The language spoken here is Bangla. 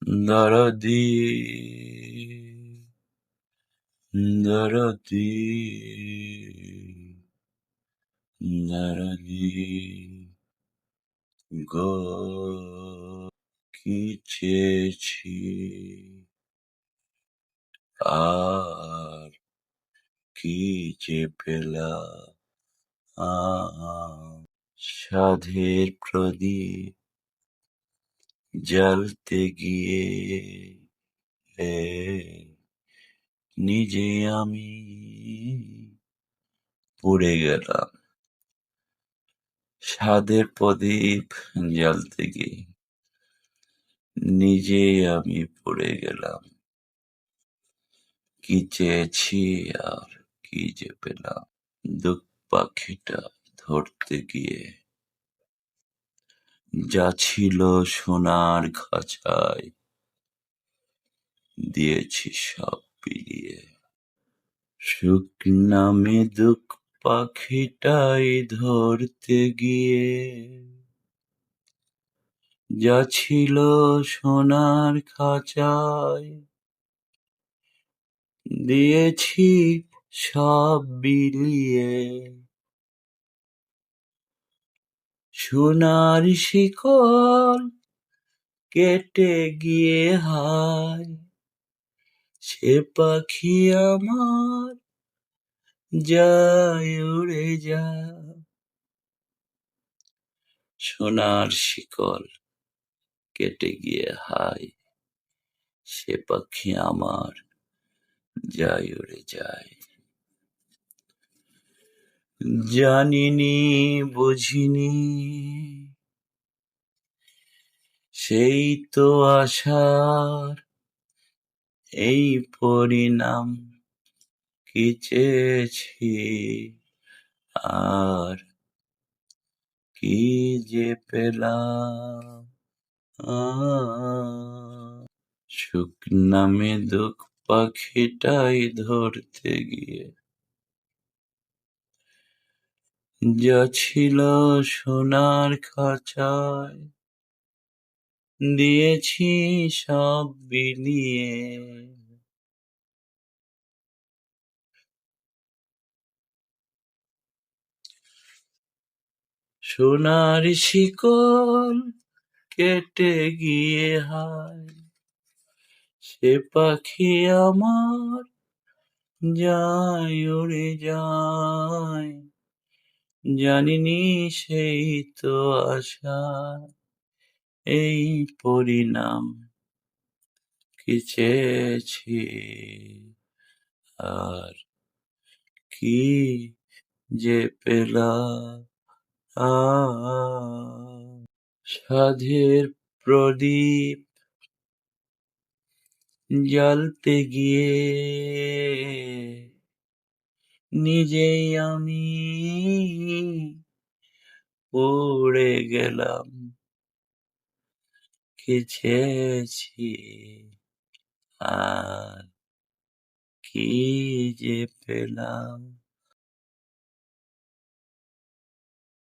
দরদি দরদি দরদি গো কি চেয়েছি আর কি যে পেলাম। সাধের প্রদীপ জ্বালতে গিয়ে নিজে আমি পুড়ে গেলাম। সাধের প্রদীপ জ্বালতে গিয়ে নিজে আমি পুড়ে গেলাম। কি চেয়েছি আর কি যে পেলাম। দুঃখ পাখিটা ধরতে গিয়ে যা ছিল সোনার খাঁচায় দিয়েছি সব বিলিয়ে। সুখ নামে দুঃখ পাখিটাই ধরতে গিয়ে যা ছিল সোনার খাঁচায় দিয়েছি সব বিলিয়ে। সোনার শিকল কেটে গিয়ে হায় সে পাখি আমার যায় উড়ে যায়। সোনার শিকল কেটে গিয়ে হায় সে পাখি আমার যায় উড়ে যায়। জানিনি বুঝিনি সেই তো আশার এই পরিণাম। কি চেয়েছি আর কি যে পেলাম। সুখ নামে দুঃখ পাখিটাই ধরতে গিয়ে যা ছিল সোনার খাঁচায় দিয়েছি সব বিলিয়ে। সোনার শিকল কেটে গিয়ে হায় সে পাখি আমার যায় উড়ে যায়। জানিনি সেই তো আশা এই পরিণাম। কি চেয়েছি আর কি যে পেলাম। সাধের প্রদীপ জ্বালতে গিয়ে নিজেই আমি পড়ে গেলাম। কি চেয়েছি আর কি যে পেলাম।